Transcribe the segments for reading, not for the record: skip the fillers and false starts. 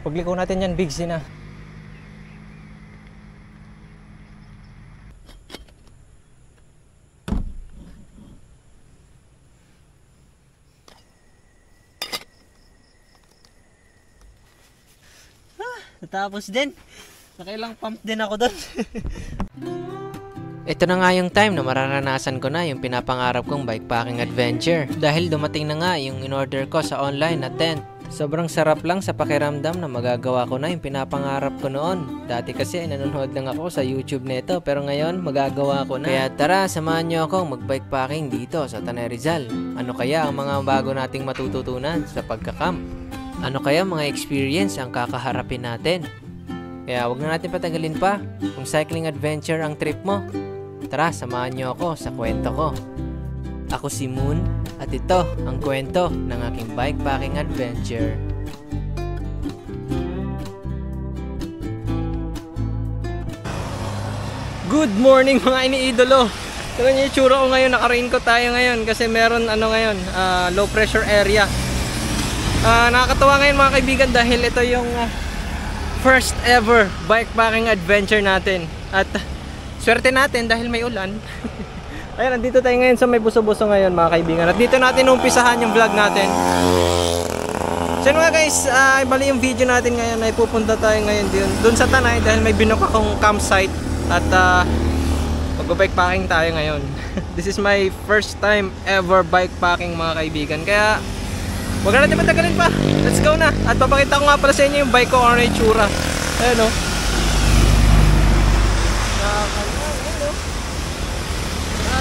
Pagliko natin yan, Bigsy na. Tapos din, nakailang pump din ako doon. Ito na nga yung time na mararanasan ko na yung pinapangarap kong bikepacking adventure. Dahil dumating na nga yung in-order ko sa online na tent. Sobrang sarap lang sa pakiramdam na magagawa ko na yung pinapangarap ko noon. Dati kasi nanonood lang ako sa YouTube nito, pero ngayon magagawa ko na. Kaya tara, samahan nyo akong mag-bikepacking dito sa Tanay Rizal. Ano kaya ang mga bago nating matututunan sa pagkakamp? Ano kaya mga experience ang kakaharapin natin? Kaya wag na natin patagalin pa. Kung cycling adventure ang trip mo, tara, samahan nyo ako sa kwento ko. Ako si Moon at ito ang kwento ng aking bikepacking adventure. Good morning mga iniidolo. Tignan niyo yung tsura ko ngayon, naka-raincoat tayo ngayon kasi meron ngayon, low pressure area. Nakakatawa ngayon mga kaibigan dahil ito yung first ever bikepacking adventure natin. At swerte natin dahil may ulan. Ayan, nandito tayo ngayon sa may buso-buso ngayon mga kaibigan. At dito natin umpisahan yung vlog natin. So yun mga guys, bali yung video natin ngayon ay pupunta tayo ngayon dun sa Tanay dahil may binook akong campsite. At mag-bikepacking tayo ngayon. This is my first time ever bikepacking mga kaibigan. Kaya wag na natin matagalin pa. Let's go na. At papakita ko nga pala sa inyo yung bike ko kung ano yung tsura. Ayan o.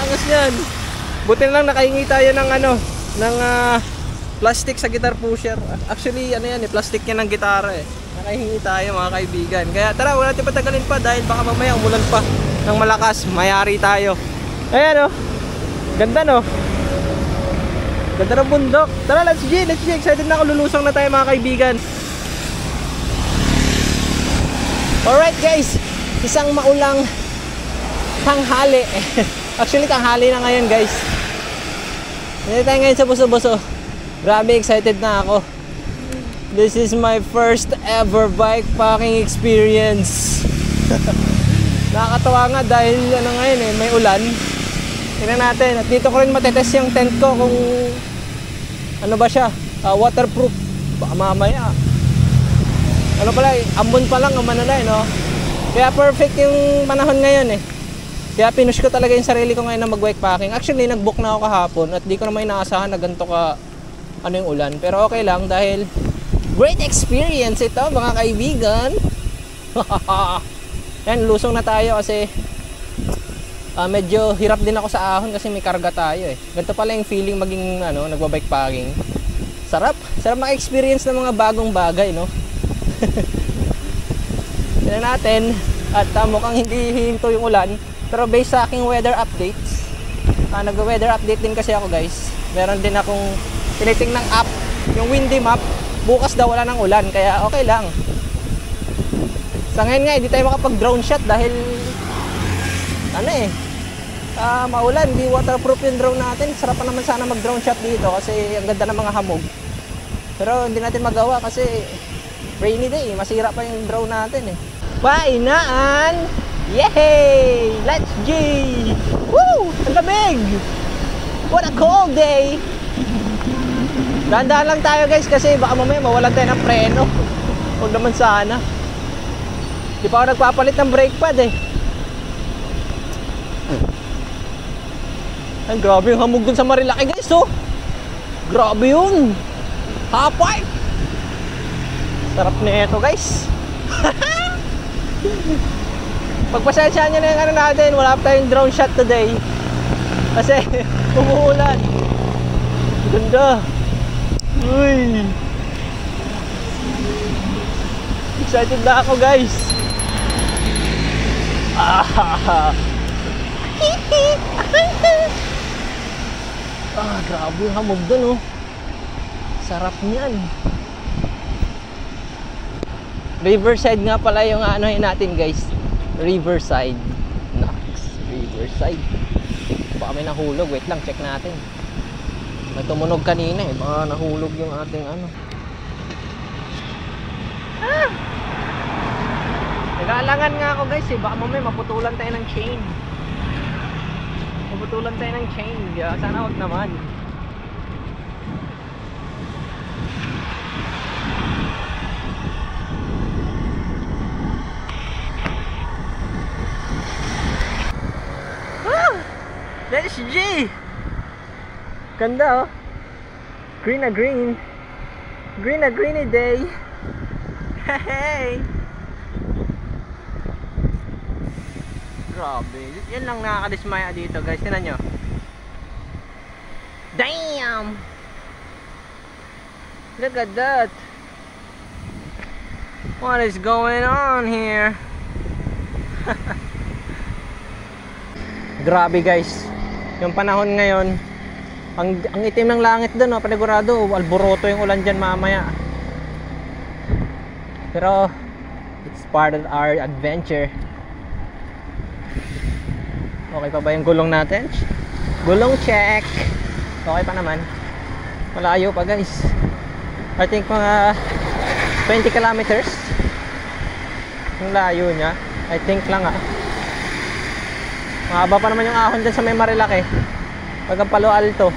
Angas yan. Buti na lang nakahingi tayo ng ng plastic sa guitar pusher. Actually ano yan plastic yan ng gitara Nakahingi tayo mga kaibigan. Kaya tara, wala natin patagalin pa dahil baka mamaya umulan pa ng malakas, mayari tayo. Ayan o. Ganda no. Ganda ng bundok. Tara, let's G. Excited na ako, lulusong na tayo mga kaibigan. Alright guys, isang maulang tanghali. Actually tanghali na ngayon guys. Hindi tayo ngayon sa buso-buso. Grabe, excited na ako. This is my first ever bikepacking experience. Nakakatawa nga dahil ngayon may ulan. Tingnan natin. At dito ko rin matetest yung tent ko kung ano ba siya, waterproof. Baka mamaya ambon pa lang no? Kaya perfect yung panahon ngayon Kaya pinush ko talaga yung sarili ko ngayon na mag-bikepacking. Actually, nag-book na ako kahapon at di ko naman inaasahan na ganito ka yung ulan. Pero okay lang dahil great experience ito mga kaibigan. Yan, lusong na tayo kasi medyo hirap din ako sa ahon kasi may karga tayo Ganito pala yung feeling maging nagba-bikepacking. Sarap maka-experience ng mga bagong bagay, no? Tignan natin at mukhang hindi hihinto yung ulan. Pero based sa aking weather updates, nag-weather update din kasi ako guys. Meron din akong tinitingnang app, yung windy map. Bukas daw wala ng ulan, kaya okay lang. Sa ngayon nga, hindi tayo makapag-drone shot dahil maulan, hindi waterproof yung drone natin. Sarap pa naman sana mag-drone shot dito kasi ang ganda ng mga hamog. Pero hindi natin magawa kasi rainy day, masira pa yung drone natin Painaan! Yay! Let's G! Woo! Ang lamig! What a cold day! Dahan-dahan lang tayo guys kasi baka mamaya mawalan tayo ng preno. Huwag naman sana. Di pa ako nagpapalit ng brake pad Ay, grabe yung hamog dun sa Marilaki guys Grabe yun! Hapay! Sarap na ito guys. Pagpasensyahan nyo na yung natin, wala pa tayong drone shot today kasi umuulan. Ganda. Uy, excited na ako guys. Grabe yung hamog dun Sarap niyan. Riverside nga pala yung natin guys. Riverside. Riverside. Baka may nahulog. Wait lang, check natin. May tumunog kanina Baka nahulog yung ating Ah! Nag-aalangan nga ako guys eh. Baka mamaya maputulan tayo ng chain. Maputulan tayo ng chain. Sana wag naman. That's G! Ganda oh. Green na green. Green na greeny day. Hey! Grabe. Yan lang nakakadismaya dito guys. Tingnan nyo. Damn! Look at that. What is going on here? Grabe guys. Yung panahon ngayon, ang itim ng langit doon, panigurado, alboroto yung ulan dyan mamaya. Pero it's part of our adventure. Okay pa ba yung gulong natin? Gulong check. Okay pa naman. Malayo pa guys. I think mga 20 kilometers yung layo nya. I think lang mahaba pa naman yung ahon dyan sa may Marilaki. Pag ang Palo Alto,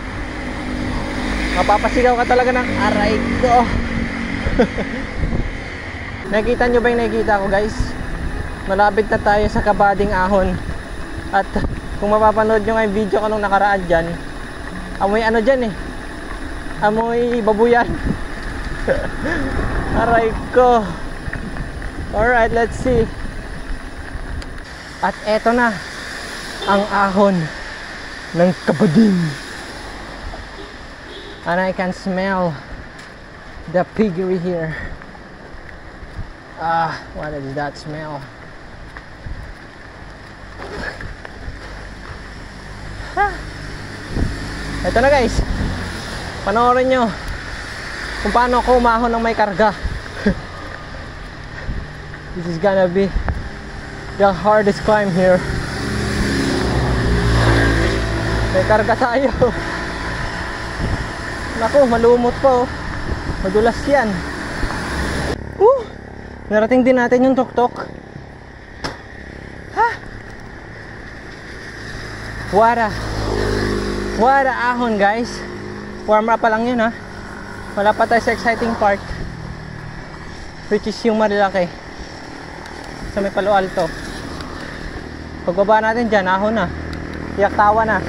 mapapasigaw ka talaga ng aray ko. Nakita nyo ba yung nakikita ko guys? Malapit na tayo sa Kabading Ahon. At kung mapapanood nyo nga yung video ko nung nakaraan dyan, amoy ano dyan amoy babuyan. Aray ko. Alright, let's see. At eto na ang ahon ng Kabading. And I can smell the piggery here. What is that smell? Ito na guys. Panoorin nyo kung paano ako umahon ng may karga. This is gonna be the hardest climb here. May karga tayo. Naku, malumot pa madulas yan. Narating din natin yung tuktok. What a ahon guys. Warm up pa lang yun wala pa tayo sa exciting part, which is yung Marilaki sa may Palo Alto. Pagbaba natin dyan, ahon na, tiyak tawa na.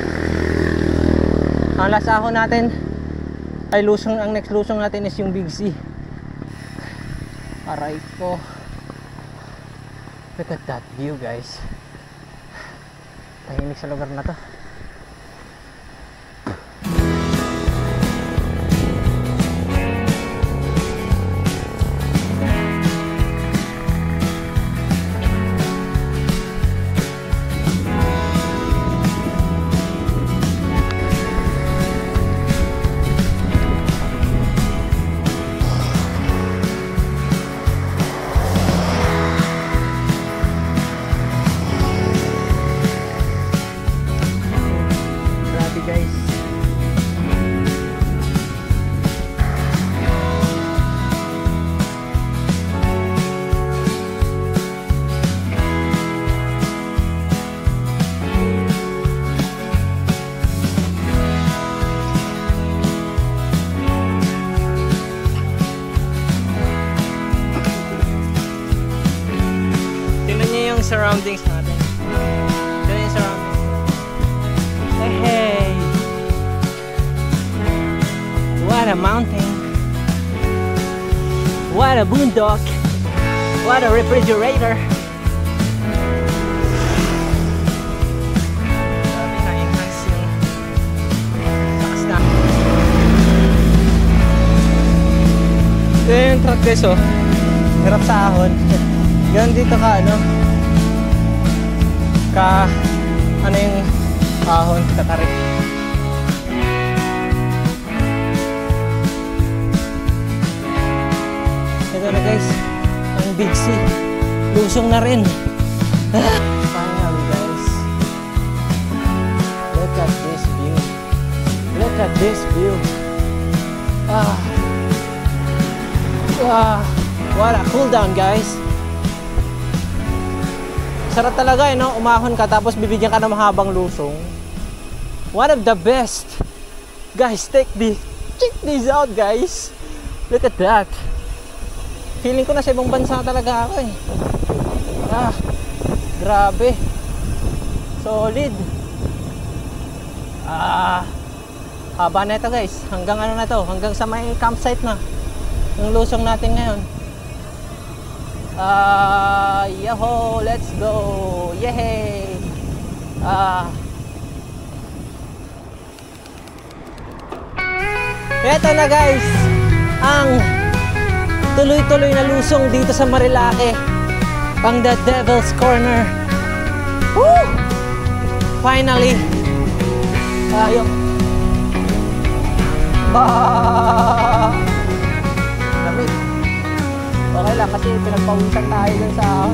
Ang last ahon natin ay lusong. Ang next lusong natin is yung Big C. Aray ko. Look at that view guys. Tahimik sa lugar na to. Surroundings natin. Ito yung surroundings. Hey! What a mountain! What a boondock! What a refrigerator! Grabe na enhance yung lakas na. Ito yung truck guys hirap sa ahon. Ganun dito ka yung ahon, katarik. Ito na guys, ang Big C. Lusong na rin. Finally guys. Look at this view. Look at this view. What a cool down, guys. Sarap talaga, no? Umahon ka tapos bibigyan ka ng mahabang lusong. One of the best. Guys, check this out, guys. Look at that. Feeling ko na sa ibang bansa talaga ako eh. Ah, grabe. Solid. Haba na ito, guys. Hanggang ano na to, hanggang sa may campsite na yung lusong natin ngayon. Yaho, let's go. Yehey. Eto na, guys, ang tuloy-tuloy na lusong dito sa Marilake, ang The Devil's Corner. Woo! Finally. Tayo. Lamig. Okay lang kasi pinagpawisan tayo dun sa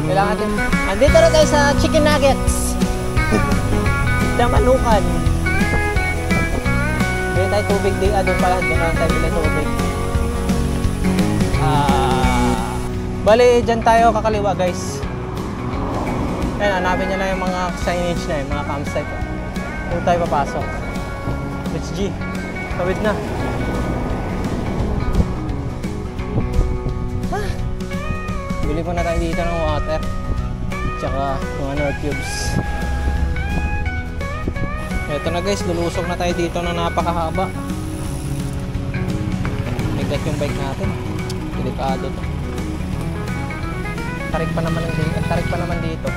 kailangan natin. Andito na tayo sa chicken nuggets. Damanukan. Bili tayo tubig din. Doon pala. Doon lang tayo bili tubig. Bali, dyan tayo kakaliwa, guys. Ayan, hanapin nyo lang yung mga signage na yun, mga campsite. Doon tayo papasok. Let's G. Tawid na. Bili muna tayo dito ng water. Tsaka mga Nord Cubes. Eto na, guys, lulusok na tayo dito na napakahaba. Bigat yung bike natin. Delikado to. Tarik pa naman dito.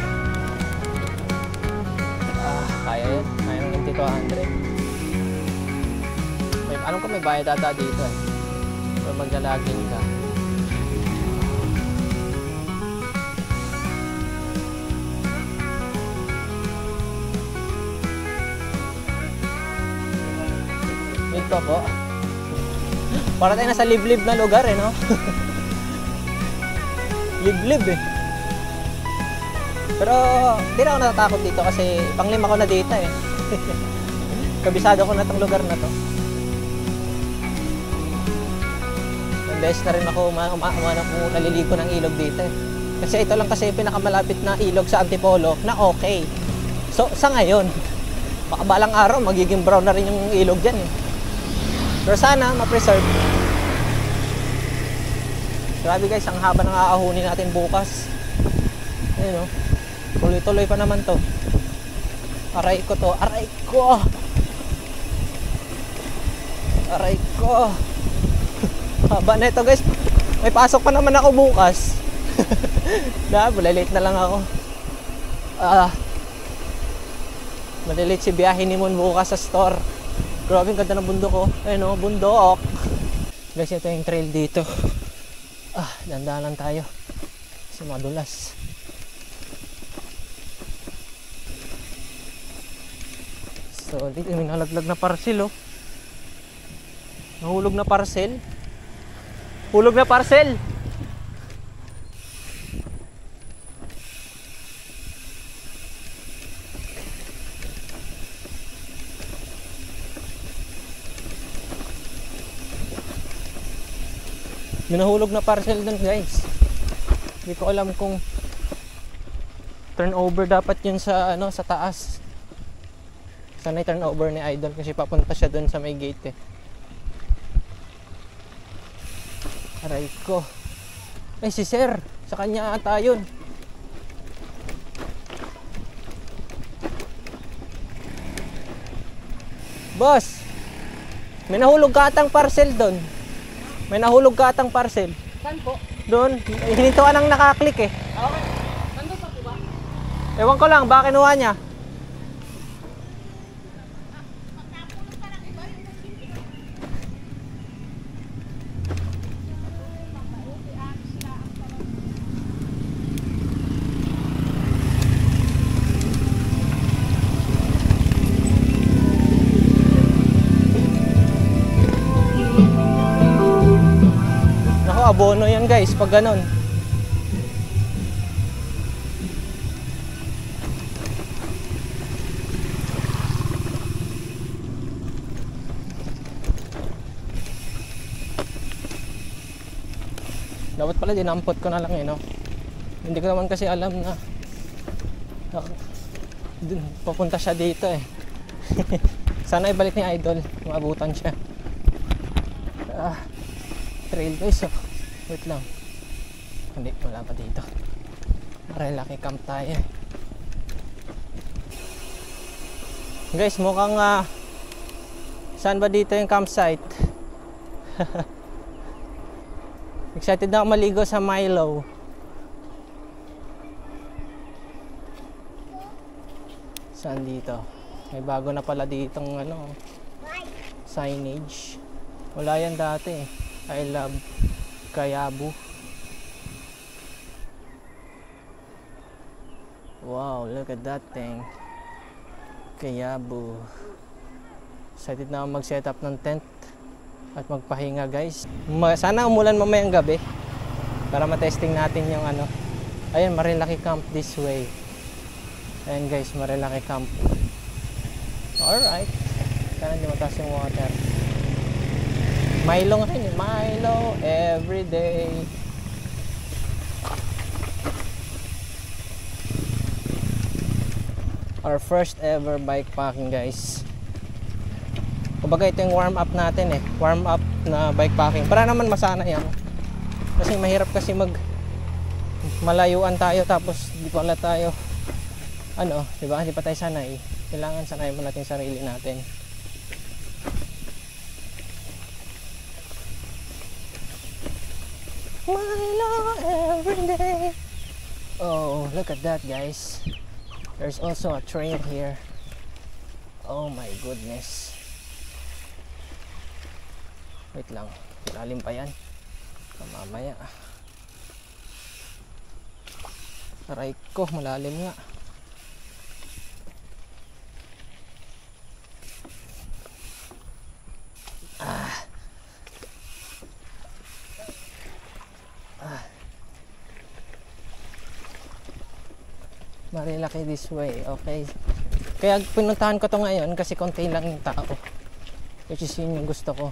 Kaya yun. Kaya ng 2200. Alam ko may bayad ata dito eh. So maglalaging ka. Ito po. Para tayo nasa liblib na lugar eh, no? Liblib eh. Pero hindi na ako natatakot dito kasi panglima ko na dito eh. Kabisado ko na tong lugar na to. Beses na rin ako naliligo ng ilog dito eh. Kasi ito lang kasi pinakamalapit na ilog sa Antipolo na okay. So sa ngayon, baka balang araw magiging brown na rin yung ilog dyan eh. Pero sana ma-preserve. Grabe, guys, ang haba ng aahunin natin bukas. Ayun o. Tuloy-tuloy pa naman to. Aray ko to. Aray ko! Aray ko! Haba na ito, guys. May pasok pa naman ako bukas. Late na lang ako. Malilate si biyahe ni Mon bukas sa store. Grabe, ang ganda ng bundok ko. Ayun o, bundok. Guys, ito yung trail dito. Dandahan lang tayo. Kasi madulas. So, dito may nalaglag na parcel, oh. Nahulog na parcel. Hulog na parcel. May nahulog na parcel dun, guys. Hindi ko alam kung turnover dapat yun sa ano, sa taas. Sana turnover ni Idol kasi papunta siya dun sa may gate eh. Aray ko. Ay, si Sir. Sa kanya ata yun. Boss, may nahulog ka atang parcel dun. May nahulog ka atang parcel. Saan po? Doon. Hininto ka lang nakaklik eh. Okay. Nandun pa po ba? Ewan ko lang, baka kinuha niya. Abono yan, guys, pag ganon. Dapat pala dinampot ko na lang eh, no? Hindi ko naman kasi alam na papunta siya dito eh. Sana ibalik ni Idol, maabutan siya. Trail guys, oh. Wait lang. Hindi, wala pa dito. Marilaki camp tayo eh. Guys, mukhang saan ba dito yung campsite? Excited na ako maligo sa Milo. Saan dito? May bago na pala ditong ano, signage. Wala yan dati eh. I love Kayabu. Wow, look at that thing. Kayabu. Excited na ako mag-set up ng tent at magpahinga guys. Sana umulan mamayang gabi para matesting natin yung ano. Ayun, Marilaki Camp this way. Ayun guys, Marilaki Camp. Alright. Sana hindi mataas yung water. Milo nga yun. Milo everyday. Our first ever bike packing guys. Kumbaga ito yung warm up natin eh. Warm up na bike packing. Para naman masanay ako. Kasi mahirap kasi malayuan tayo tapos di pala tayo ano, di ba? Hindi pa tayo sanay. Kailangan sanayin mo natin sarili natin. Milo everyday. Oh, look at that guys. There's also a train here. Oh my goodness. Wait lang. Lalim pa yan. Mamaya. Aray ko, malalim nga. Marilaki this way, okay. Kaya pinuntahan ko to ngayon kasi konti lang yung tao. Which is yun yung gusto ko.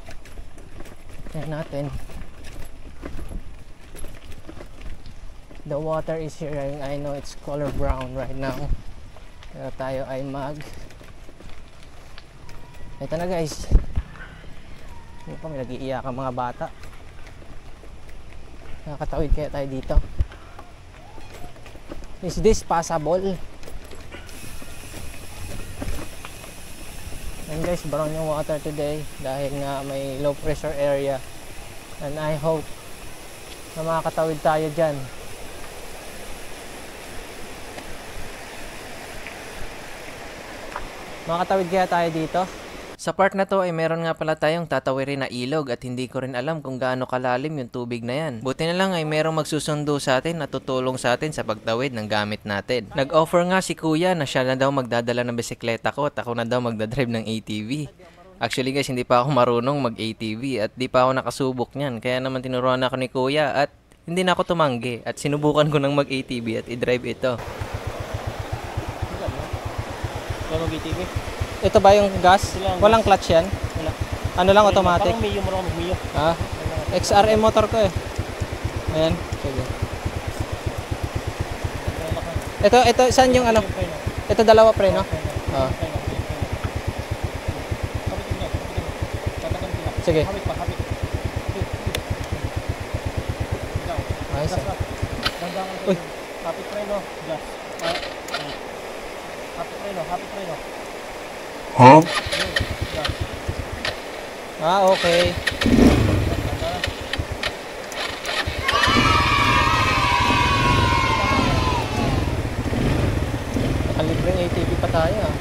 Kaya natin. The water is here. I know it's color brown right now. Pero tayo ay ito na guys. Ano pa, may nag-iiyak ang mga bata. Nakakatawid kaya tayo dito. Is this passable? And guys, brown yung water today dahil nga may low pressure area. And I hope na makakatawid tayo dyan. Makakatawid kaya tayo dito? Sa part na to ay meron nga pala tayong tatawirin na ilog at hindi ko rin alam kung gaano kalalim yung tubig na yan. Buti na lang ay merong magsusundo sa atin na tutulong sa atin sa pagtawid ng gamit natin. Nag-offer nga si kuya na siya na daw magdadala ng bisikleta ko at ako na daw magdadrive ng ATV. Actually guys, hindi pa ako marunong mag-ATV at di pa ako nakasubok niyan. Kaya naman tinuruan ako ni kuya at hindi na ako tumanggi at sinubukan ko ng mag-ATV at i-drive ito. Mag-ATV? Ito ba yung gas? Walang clutch yan? Wala. Ano lang, automatic? Parang Mio mo lang, Mio. Ah, XRM motor ko eh. Ayan, sige. Ito, saan yung ano? Ito dalawa preno? Ah. Sige. Ayos ah. Uy. Happy preno, gas. Happy preno. Huh? Ah, okay. Nakalibreng ATV pa tayo ah.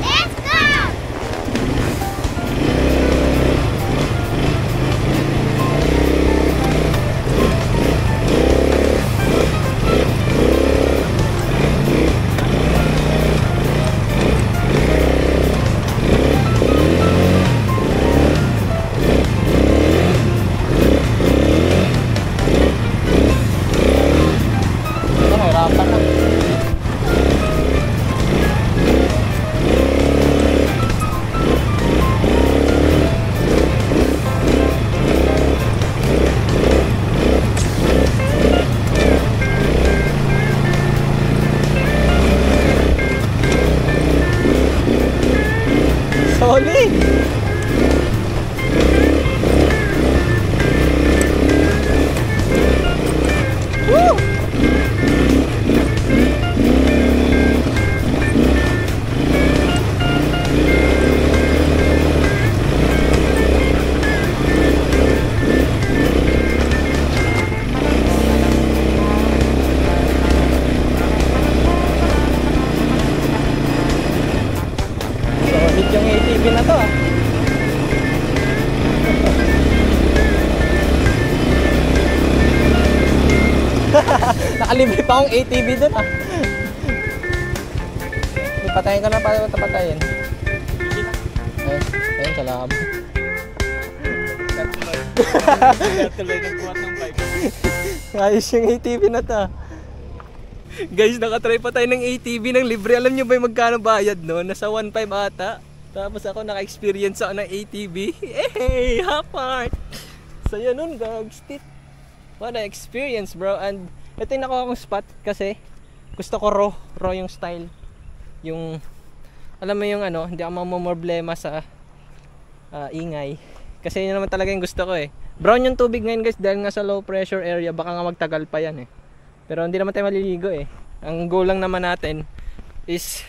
Let's go! Nahirapan na. Solid! Woo! Solid yung ATV na to ah. Nakalibre pa akong ATV dun ah. Patayin ka na para patayin. Ayun, salamat. Tuloy nagbuhat ng bike. Ayos yung ATV na to. Guys, nakatry pa tayo ng ATV ng libre. Alam nyo ba yung magkano bayad no? Nasa 1.5 ata. Tapos ako naka-experience ako ng ATV. Hey, half heart! Saya nun, gags. What an experience, bro. And ito yung nakuha kong spot kasi gusto ko raw yung style. Yung, alam mo yung ano, hindi ako mamomroblema sa ingay. Kasi yun naman talaga yung gusto ko eh. Brown yung tubig ngayon guys dahil nga sa low pressure area, baka nga magtagal pa yan eh. Pero hindi naman tayo maliligo eh. Ang goal lang naman natin is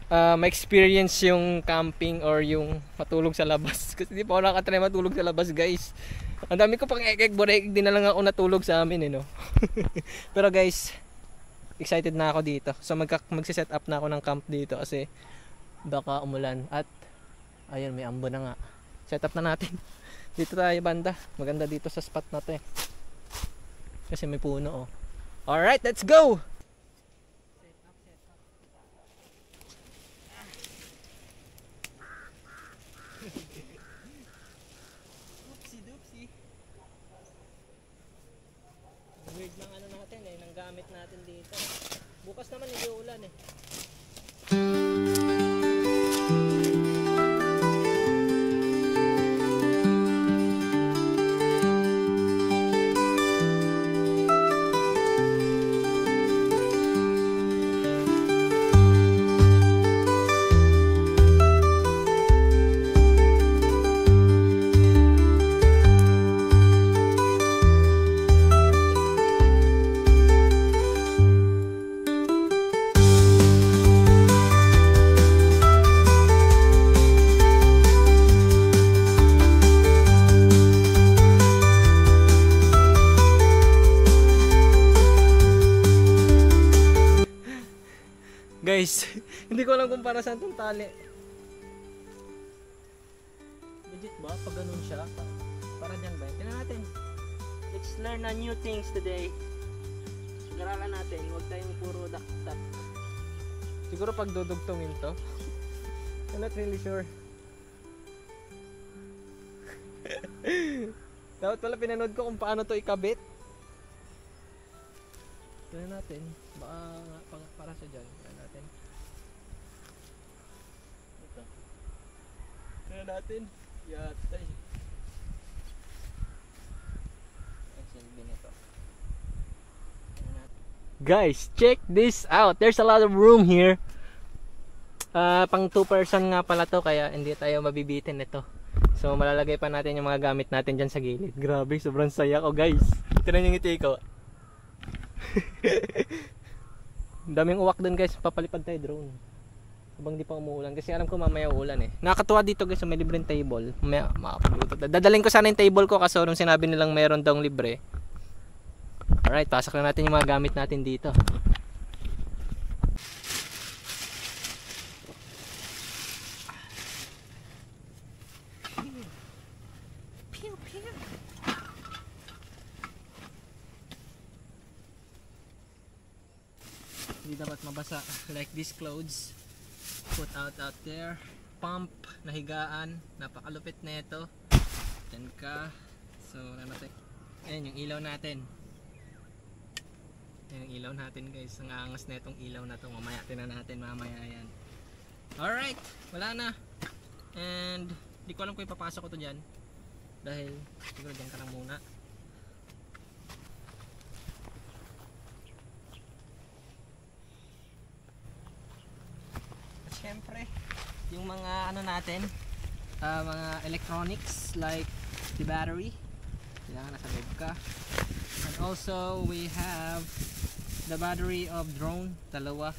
ma-experience yung camping or yung matulog sa labas. Kasi di pa ako nakatry matulog sa labas guys. Ang dami ko pang ekek-borek, di na lang ako natulog sa amin eh no. Pero guys, excited na ako dito. So magsiset up na ako ng camp dito kasi baka umulan. At ayun, may ambo na nga. Set up na natin. Dito tayo banda. Maganda dito sa spot na to eh. Kasi may puno oh. Alright, let's go! Oopsie-doopsie. Weird lang ano natin eh, nang gamit natin dito. Bukas naman hindi ulan eh. Guys, hindi ko alam kung para saan itong tali. Legit ba? Pag ganun siya? Para dyan ba? Tignan natin. Let's learn new things today. Pag-aralan natin. Huwag tayong puro daktak. Siguro pag dudugtungin to. I'm not really sure. Dapat pala pinanood ko kung paano to ikabit. Tignan natin. Baka para sa dyan. Tignan natin. Yatay. Guys, check this out. There's a lot of room here. Pang 2 person nga pala to, kaya hindi tayo mabibitin nito. So malalagay pa natin yung mga gamit natin dyan sa gilid. Grabe, sobrang saya ko guys. Tignan yung ngiti ko. Daming uwak dun guys. Papalipad tayo drone habang di pa umuulan kasi alam ko mamaya uulan eh. Nakakatuwa dito guys, may libreng table. Mamaya makapagluto. Dadalhin ko sana yung table ko kasi nung sinabi nilang meron daw libre. Alright, pasok na natin yung mga gamit natin dito. Hindi dapat mabasa. Like these clothes, put out there. Pump, nahigaan, napakalupit na ito. Yan ka. So natin. Ayan yung ilaw natin. Ayan yung ilaw natin guys. Ang aangas na itong ilaw na ito. Mamaya tinan natin mamaya yan. Alright, wala na. And di ko alam kung ipapasok ko to dyan. Dahil siguro dyan ka lang muna. Siyempre, yung mga ano natin, mga electronics like the battery. Kailangan nasa loob ka. And also we have the battery of drone, dalawa.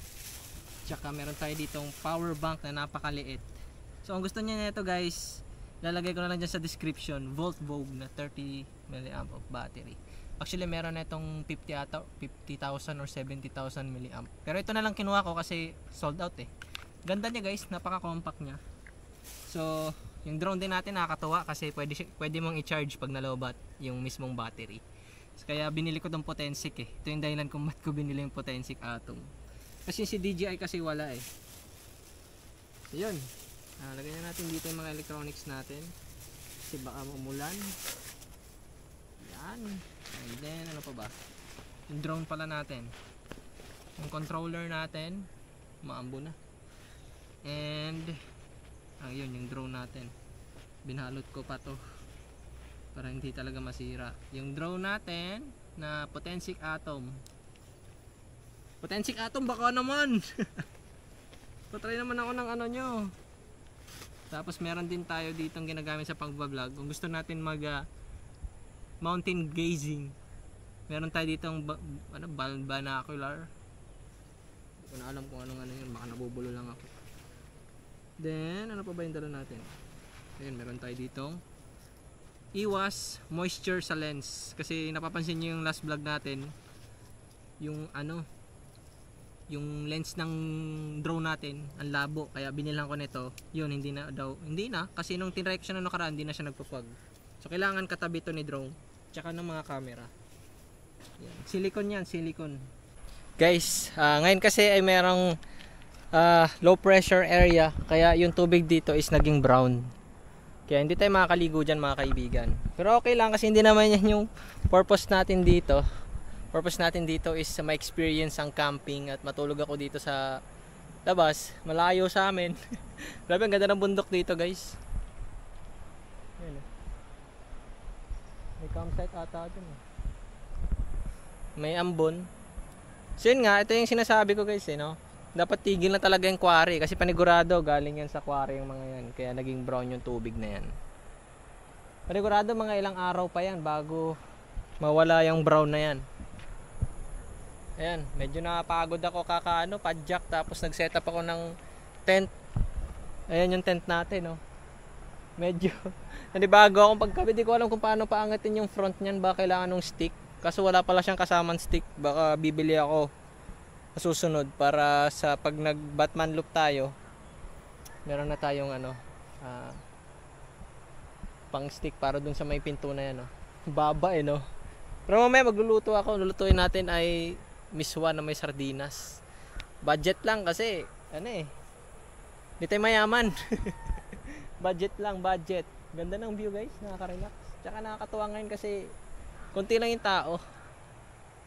Tsaka meron tayo ditong power bank na napakaliit. So ang gusto niya nito guys, lalagay ko na lang dyan sa description, Volt Vogue na 30 mAh of battery. Actually meron na itong 50,000 or 70,000 mAh. Pero ito na lang kinuha ko kasi sold out eh. Ganda niya guys, napaka-compact niya. So yung drone din natin nakakatuwa kasi pwede mong i-charge pag nalobat yung mismong battery. So, kaya binili ko tong Potensic eh. Ito yung dahilan kung ba't ko binili yung Potensic Atom. Kasi si DJI kasi wala eh. So yun. Lagyan na natin dito yung mga electronics natin. Kasi baka umulan. Yan. And then ano pa ba? Yung drone pala natin. Yung controller natin. Maambo na. And yun yung drone natin. Binalot ko pa to para hindi talaga masira. Yung drone natin na Potensic Atom. Potensic Atom baka naman. Patry naman ako ng ano nyo. Tapos meron din tayo ditong ginagamit sa pagbablog. Kung gusto natin mag mountain gazing, meron tayo ditong binocular. Hindi ko na alam kung anong ano yun. Baka nabubulo lang ako. Then ano pa ba yung dala natin? Ayun, meron tayo ditong iwas moisture sa lens. Kasi napapansin nyo yung last vlog natin, yung yung lens ng drone natin ang labo, kaya binilang ko nito. Yun, hindi na kasi nung tinrek siya na nakaraan, hindi na siya nagpo-fog. So kailangan katabi to ni drone tsaka ng mga camera. Yan. Silicone yan, silicone. Guys, ngayon kasi ay merong low pressure area, kaya yung tubig dito is naging brown. Kaya hindi tayo makakaligo dyan mga kaibigan. Pero okay lang kasi hindi naman yan yung purpose natin dito. Purpose natin dito is ma-experience ang camping at matulog ako dito sa labas, malayo sa amin. Grabe, ang ganda ng bundok dito guys. Ayan, may campsite ata dun. May ambon. So yun nga, ito yung sinasabi ko guys no? Dapat tigil na talaga yung quarry kasi panigurado galing yan sa quarry yung mga yan, kaya naging brown yung tubig na yan. Panigurado mga ilang araw pa yan bago mawala yung brown na yan. Ayan, medyo napagod ako padjak, tapos nag-set up ako ng tent. Ayan yung tent natin, no. Medyo nanibago akong pagkabit, di ko alam kung paano paangatin yung front niyan, baka kailangan ng stick. Kaso wala pala siyang kasamang stick, baka bibili ako sa susunod para sa pag nag-Batman loop tayo. Meron na tayong pang stick para dun sa may pinto na yan, no. Baba no. Pero mamaya magluluto ako, lulutuin natin ay miswa na may sardinas. Budget lang kasi hindi tayo mayaman. Budget lang, budget. Ganda ng view guys, nakaka-relax. Tsaka nakakatuwa ngayon kasi konti lang yung tao.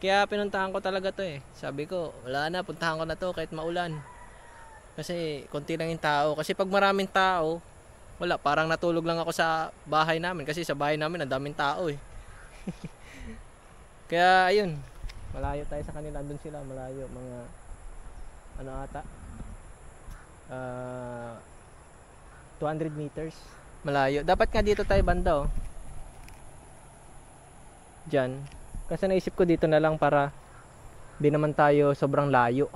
Kaya pinuntahan ko talaga to eh. Sabi ko, wala na, puntahan ko na to kahit maulan. Kasi konti lang yung tao. Kasi pag maraming tao, wala, parang natulog lang ako sa bahay namin. Kasi sa bahay namin, ang daming tao eh. Kaya ayun, malayo tayo sa kanila. Andun sila, malayo, mga ata 200 meters malayo. Dapat nga dito tayo banda dyan, kasi naisip ko dito na lang para di naman tayo sobrang layo.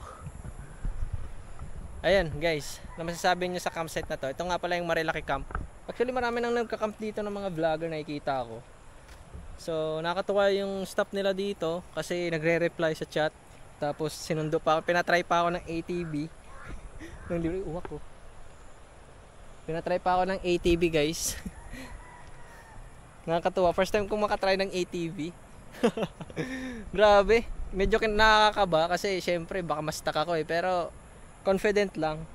Ayan guys, na masasabi nyo sa campsite na to. Ito nga pala yung Marilaki Camp. Actually marami nang nagka-camp dito ng mga vlogger, nakikita ko. So nakakatuwa yung staff nila dito kasi nagre-reply sa chat. Tapos sinundo pa ako, pinatry pa ako ng ATV. Nung libre uwak ko. Pinatry pa ako ng ATV guys. Nakakatuwa, first time kong makatry ng ATV. Grabe, medyo nakakaba kasi syempre baka ma-stuck ako eh, pero confident lang.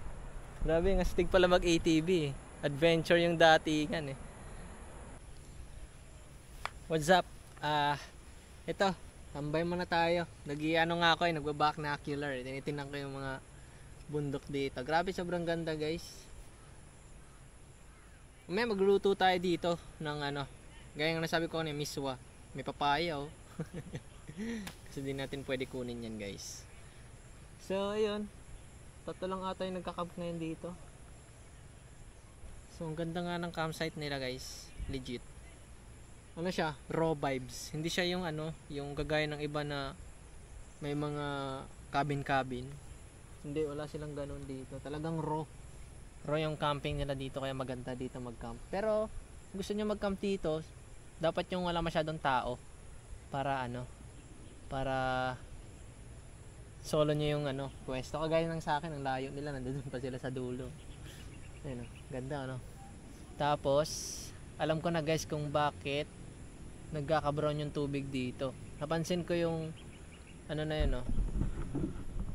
Grabe, ang astig pala mag ATV eh. Adventure yung datingan eh. What's up? Ito, tambay muna tayo. Nag-iano nga ako eh, nagba-binocular eh. Tinitingnan ko yung mga bundok dito. Grabe, sobrang ganda guys. May magluto tayo dito ng gaya nga nasabi ko miswa. May papaya kasi di natin pwede kunin yan guys. So ayun, tatlo lang ata yung nagkakamp ngayon dito. So ang ganda nga ng campsite nila guys, legit. Ano siya, raw vibes. Hindi siya yung ano, yung kagaya ng iba na may mga cabin. Hindi, wala silang ganun dito. Talagang raw. Raw yung camping nila dito, kaya maganda dito mag-camp. Pero gusto niyo mag-camp dito, dapat yung wala masyadong tao para ano, para solo nyo yung ano, pwesto. Kagaya ng sa akin, ang layo nila, nandun pa sila sa dulo. Ayun, ganda ano. Tapos alam ko na guys kung bakit nagkaka-brown yung tubig dito. Napansin ko yung ano na yun,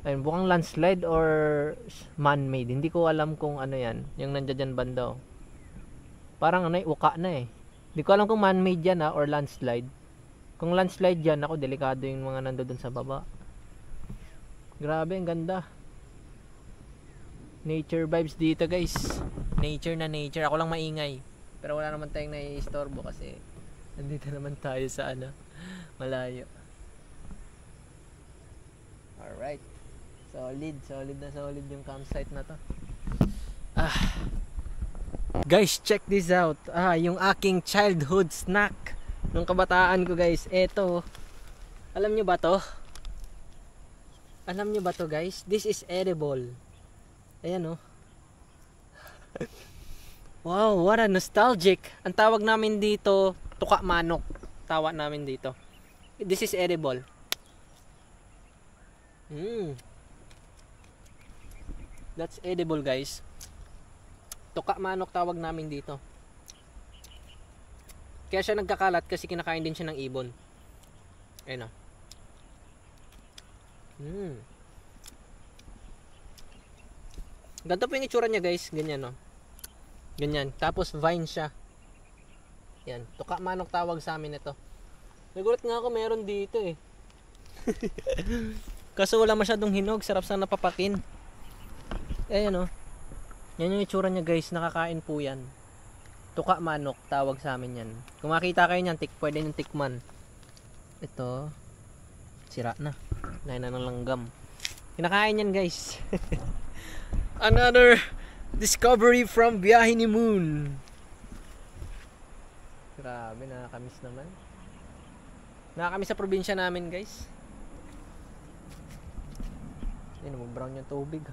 ayun, bukang landslide or man-made. Hindi ko alam kung ano yan, yung nandiyan dyan banda. Parang ano, uka na eh. Hindi ko alam kung man-made yan or landslide. Kung landslide yan, ako delikado yung mga nandoon sa baba. Grabe, ang ganda. Nature vibes dito guys. Nature na nature. Ako lang maingay. Pero wala naman tayong naiistorbo kasi nandito naman tayo sa ano, malayo. Alright. Solid yung campsite na to. Guys, check this out. Yung aking childhood snack nung kabataan ko guys. Eto. Alam nyo ba to? Alam nyo ba to guys? This is edible. Ayan Wow, what a nostalgic. Ang tawag namin dito, tuka manok. Tawag namin dito. This is edible. That's edible guys. Tuka manok tawag namin dito. Kaya siya nagkakalat kasi kinakain din siya ng ibon. Ayan Ganito po yung itsura niya guys. Ganyan Ganyan. Tapos vine siya. Yan. Tuka manok tawag sa amin ito. Nagulat nga ako meron dito eh. Kaso wala masyadong hinog. Sarap sana papakin. Ayan Yan yung itsura niya guys. Nakakain po yan. Tuka manok tawag sa amin yan. Kung makita kayo niyan, pwede nyung tikman. Ito. Sira na. Lain na ng langgam. Kinakain yan guys. Another discovery from Biyahe ni Moon. Grabe, nakakamiss naman. Nakakamiss sa probinsya namin guys. Ayun, mag-brown yung tubig.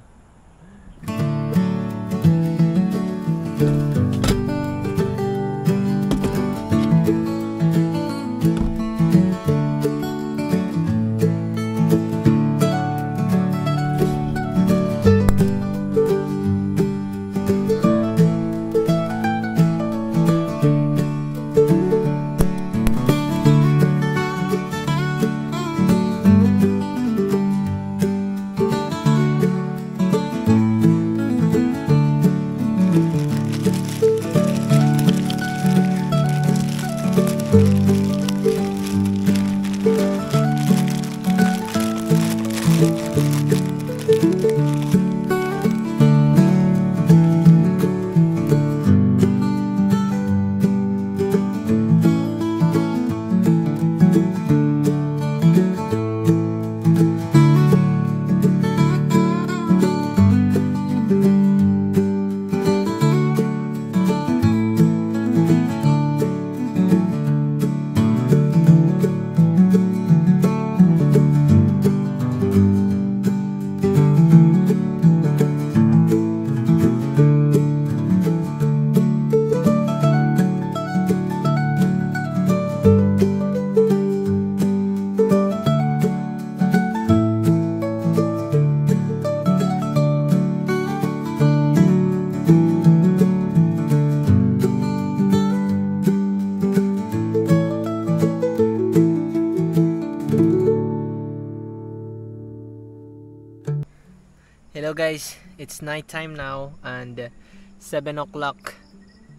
Hello guys, it's night time now and 7 o'clock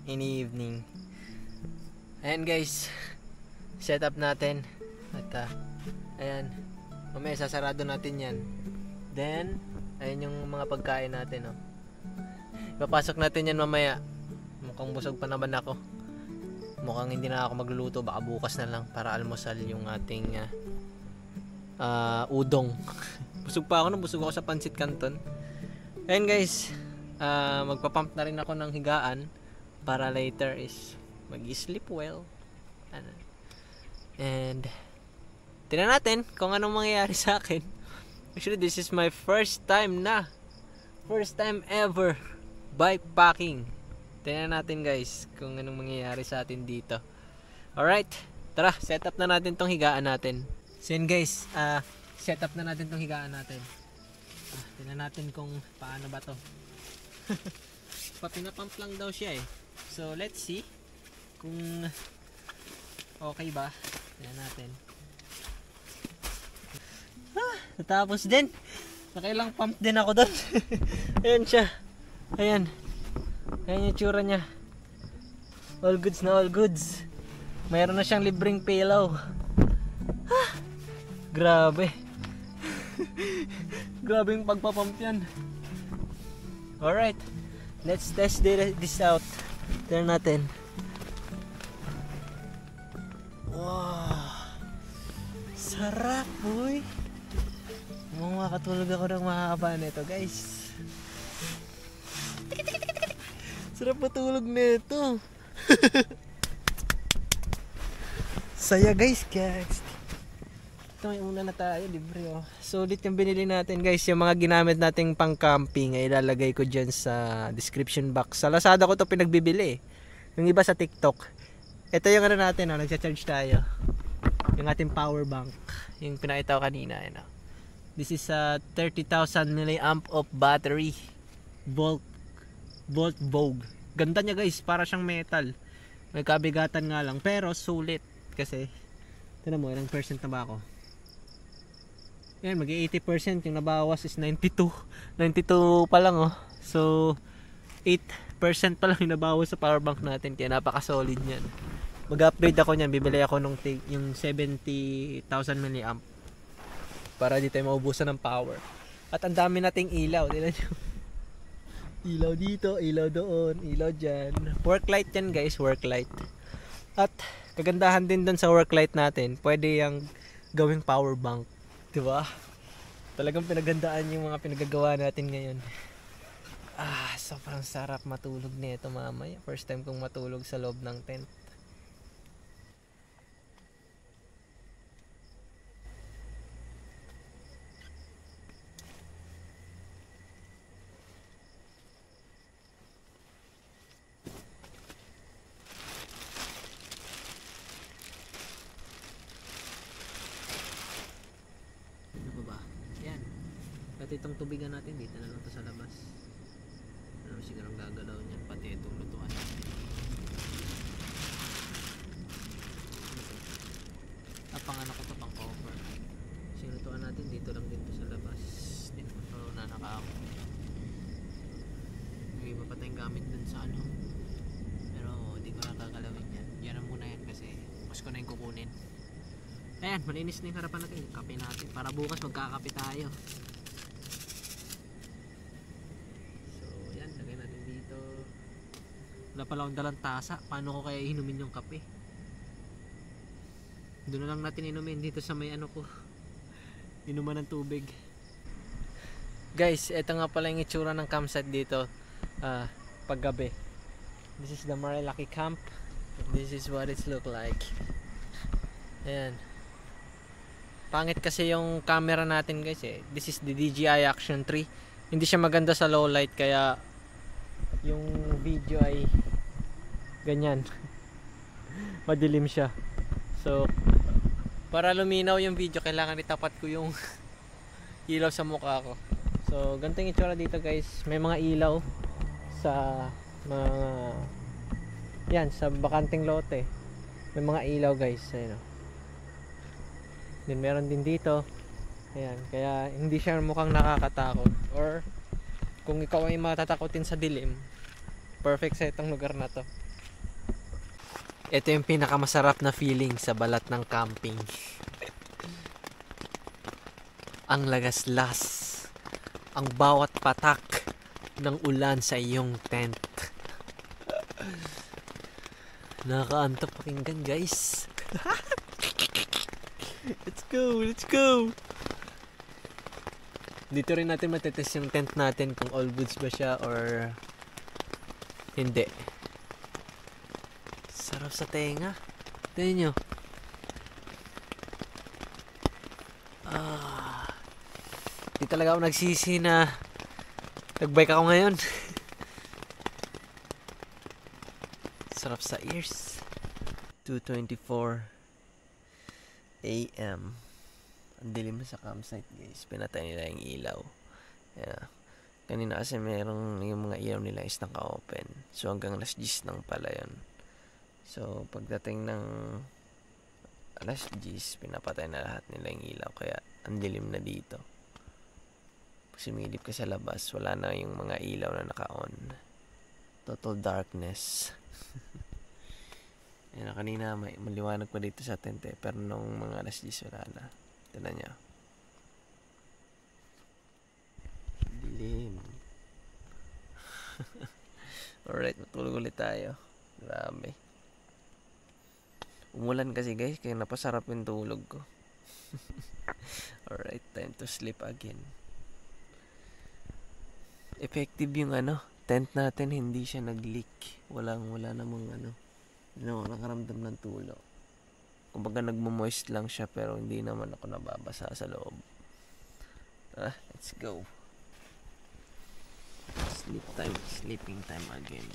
in the evening. Ayan guys, set up natin at ayan, mamaya sasarado natin yan. Then ayan yung mga pagkain natin Papasok natin yan mamaya. Mukhang busog pa naman ako. Mukhang hindi na ako magluluto, baka bukas na lang para almusal yung ating udong. Busog pa ako, busog ako sa pancit canton. Ayun guys, magpapump na rin ako ng higaan para later is mag-sleep well. Ano. And tingnan natin kung anong mangyayari sa akin. Actually, this is my first time ever bikepacking. Tingnan natin guys kung anong mangyayari sa atin dito. Alright, tara, set up na natin tong higaan natin. So yun guys, set up na natin tong higaan natin. Tingnan natin kung paano ba to. Pinapump lang daw siya eh. So let's see kung okay ba. Tingnan natin. Natapos din. Nakailang pump din ako doon. Ayan siya. Ayan. Ayan yung tsura niya. All goods na all goods. Mayroon na siyang libreng payload. Grabe. Grabe yung pagpapump yan. Alright. Let's test this out. Tignan natin. Wow. Sarap boy. Makakatulog ako ng mahaba nito guys. Sarap matulog nito. Saya guys. Ito may una na tayo, libre oh. Sulit yung binili natin guys. Yung mga ginamit nating pang camping ay ilalagay ko dyan sa description box. Sa Lazada ko to pinagbibili. Yung iba sa TikTok. Ito yung ano natin oh, nagcha-charge tayo. Yung ating power bank. Yung pinakita ko kanina. Yun, oh. This is a 30,000 mAh of battery. Volt Vogue. Ganda niya guys, para siyang metal. May kabigatan nga lang, pero sulit. Kasi, tignan mo, ilang percent na ba ako? Yan, mag-80%. Yung nabawas is 92. 92 pa lang oh. So, 8% pa lang yung nabawas sa power bank natin. Kaya napaka-solid niyan. Mag-upgrade ako niyan. Bibili ako nung yung 70,000 mAh. Para di tayo maubusan ng power. At ang dami nating ilaw. Tignan nyo. Ilaw dito, ilaw doon, ilaw dyan. Work light yan guys, work light. At kagandahan din doon sa work light natin, pwede yung gawing power bank. Diba? Talagang pinagandaan yung mga pinagagawa natin ngayon. Sobrang sarap matulog nito mamaya. First time kong matulog sa loob ng tent. Pati itong tubigan natin dito na lang ito sa labas. Ano siguro ang gagalaw niyan, pati itong lutuan natin. Pang ano ko ito, pang cover. Kasi yung lutuan natin dito lang din ito sa labas. Dito ito na nakako. May iba pa tayong gamit dun sa ano. Pero hindi ko na kakalawin yan. Yan na muna yan kasi mas ko na yung kukunin. Ayan, malinis na yung harapan natin. Kape natin para bukas magkakape tayo. Wala pala akong dalang tasa. Paano ko kaya inumin yung kape? Doon na lang natin inumin dito sa may ano ko. Inuman ng tubig. Guys, eto nga pala yung itsura ng campsite dito paggabi. This is the Marilaki camp. This is what it's look like. Ayan. Pangit kasi yung camera natin guys eh. This is the DJI Action 3. Hindi siya maganda sa low light kaya yung video ay ganyan. Madilim siya. So para luminaw yung video kailangan itapat ko yung ilaw sa mukha ko. So ganito yung itsura dito guys. May mga ilaw sa mga yan sa bakanting lote. May mga ilaw guys. Ayun, oh. Then meron din dito. Ayan, kaya hindi siya mukhang nakakatakot. Or kung ikaw ay matatakotin sa dilim, perfect sa itong lugar na to. Ito yung pinakamasarap na feeling sa balat ng camping. Ang lagaslas, ang bawat patak ng ulan sa iyong tent. Nakakaantok pakinggan guys. Let's go, let's go. Dito rin natin matetest yung tent natin kung all goods ba siya or hindi. Sarap sa tenga. Tingnan nyo. Di talaga ako nagsisi na nagbike ako ngayon. Sarap sa ears. 2:24 AM. Ang dilim na sa campsite, guys. Pinatay nila yung ilaw. Yeah. Kanina kasi merong yung mga ilaw nila is naka-open. So hanggang alas 10 nang pala yun. So pagdating ng alas 10, pinapatay na lahat nila yung ilaw. Kaya ang dilim na dito. Pag sumilip ka sa labas, wala na yung mga ilaw na naka-on. Total darkness. Yan, kanina may maliwanag pa dito sa tent eh. Pero nung mga alas 10 wala na. Tignan niya. Dilim. Alright, matulog ulit tayo. Grabe. Umulan kasi guys, kaya napasarap yung tulog ko. Alright, time to sleep again. Effective yung tent natin, hindi siya nag-leak. Wala namang nakaramdam ng tulo. Kumbaga nagmo-moist lang siya pero hindi naman ako nababasa sa loob. Let's go. Sleeping time again.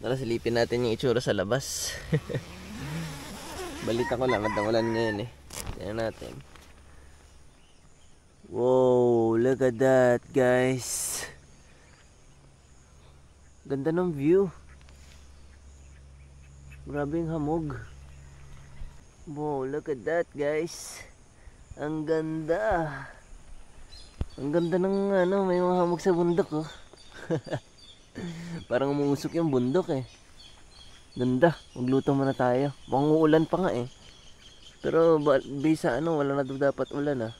Tara, silipin natin yung itsura sa labas. Balita ko lang, ulan ngayon eh. Tignan natin. Wow, look at that, guys. Ganda ng view. Grabe yung hamog. Wow, look at that, guys. Ang ganda. Ang ganda ng may mga hamog sa bundok, oh. Parang umuusok yung bundok eh. Ganda, magluto muna tayo. Mukhang uulan pa nga eh. Pero bisa wala na dapat ulan ah.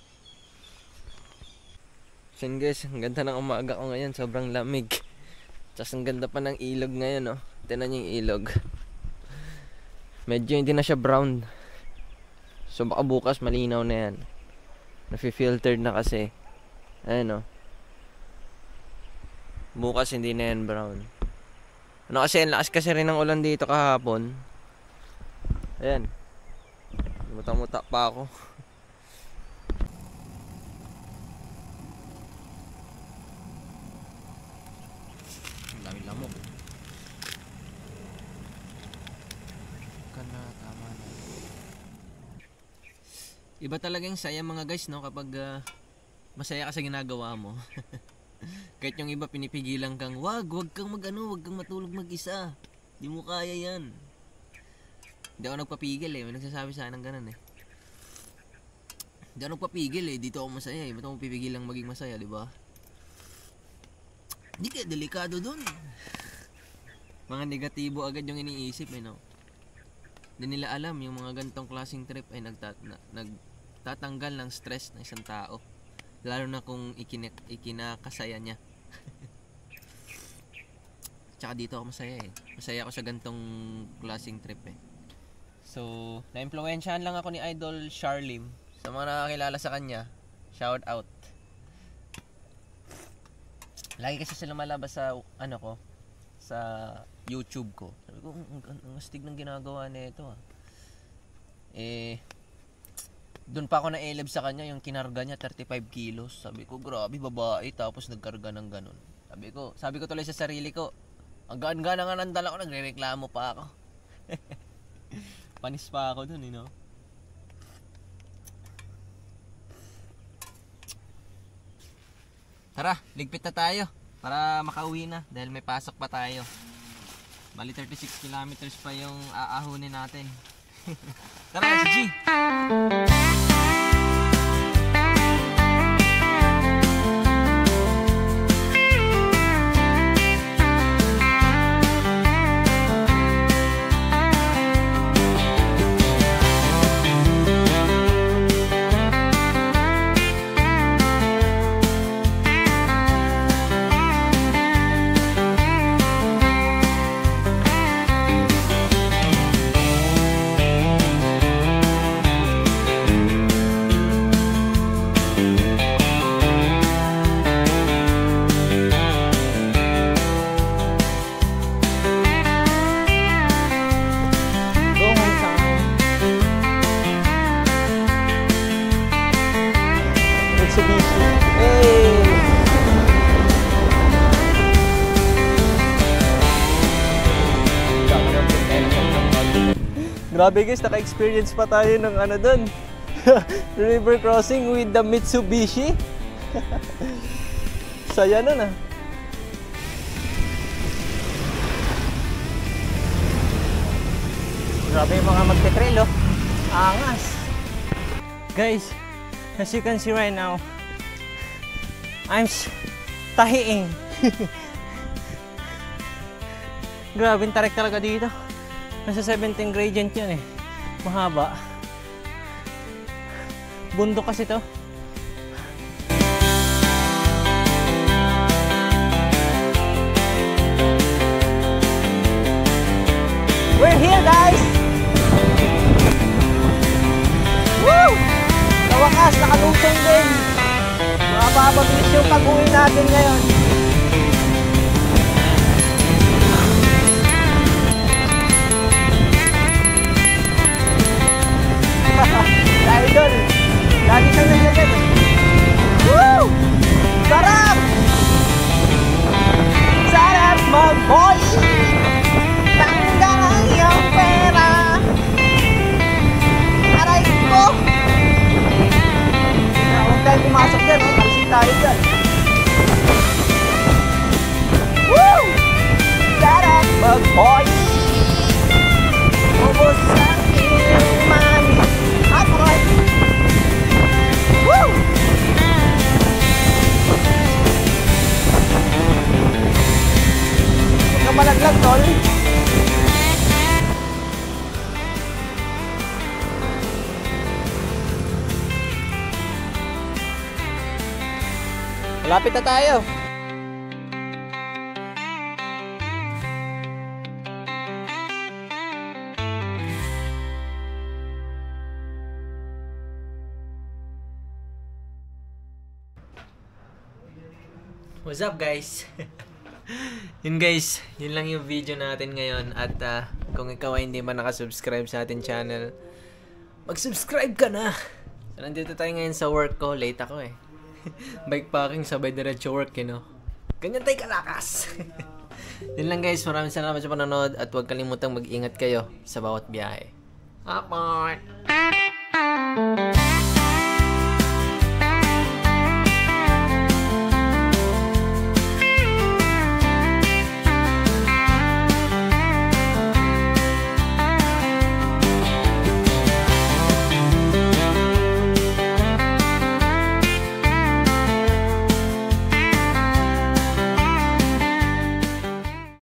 So guys, ang ganda ng umaga ko ngayon. Sobrang lamig. Tapos ang ganda pa ng ilog ngayon, oh. Tingnan niyo yung ilog. Medyo hindi na siya brown. So baka bukas malinaw na yan. Nafi-filtered na kasi. Ayan, oh. Bukas hindi na yan brown. Kasi ang lakas kasi rin ng ulan dito kahapon. Ayan. Muta-muta pa ako. Ang dami lamok. Tama na. Iba talagang saya mga guys, no? Kapag masaya ka sa ginagawa mo. Kahit yung iba pinipigilan kang, wag kang wag kang matulog mag-isa. Di mo kaya yan. Hindi ako nagpapigil eh. May nagsasabi sa akin ng ganun eh. Hindi ako nagpapigil eh. Dito ako masaya eh. Ba't ako pipigil lang maging masaya, di ba? Hindi kaya delikado dun. Mga negatibo agad yung iniisip eh, no? Hindi nila alam yung mga gantong klaseng trip ay nagtatanggal ng stress ng isang tao. Lalo na kung ikinakasaya niya. Tsaka dito ako masaya eh. Masaya ako sa gantong klaseng trip eh. So, na-influensyahan lang ako ni Idol Charlim. Sa mga nakakilala sa kanya, shout out. Lagi kasi sila malabas sa sa YouTube ko. Sabi ko, ang astig ng ginagawa nito ah. Doon pa ako na-eleb sa kanya, yung kinarga niya 35 kilos. Sabi ko, grabe, babae, tapos nagkarga ng ganun. Sabi ko tuloy sa sarili ko, ang gaan-gana nga ng dala ko, nagre-reklamo pa ako. Panis pa ako dun, you know? Tara, ligpit na tayo para makauwi na dahil may pasok pa tayo. Bali 36 kilometers pa yung aahunin natin. Tara, G! Mitsubishi. Hey! Grabe guys, naka-experience pa tayo ng ano dun. River crossing with the Mitsubishi. Saya nun ah. Grabe yung mga magte-trail oh. Angas. Guys, as you can see right now, I'm tahiing. Grabe yung tarik talaga dito. Nasa 17 gradient yun eh. Mahaba. Bundok kasi to. We're here guys! Woo! Sa wakas, nakalusong din. Mapapabilis yung pag-uwi natin ngayon. Idol! Lagi siyang nangyagad. Woo! Sarap! Sarap mag-boy! Tanggal ang iyong pera! Aray ko! Huwag tayo pumasok dyan, oh. Kalsin tayo dyan. Woo! Sarap mag-boy! Ubus ang iyong money. Alright! Woo! Huwag ka malaglag, tol. Malapit na tayo. What's up guys? Yun guys, yun lang yung video natin ngayon. At kung ikaw ay hindi pa nakasubscribe sa ating channel, mag-subscribe ka na. So nandito tayo ngayon sa work ko. Late ako eh. Bikepacking sabay diretso work, you know. Ganyan tayo kalakas. Yun lang guys, maraming salamat sa panonood. At huwag kalimutang mag-ingat kayo sa bawat biyahe. Apart!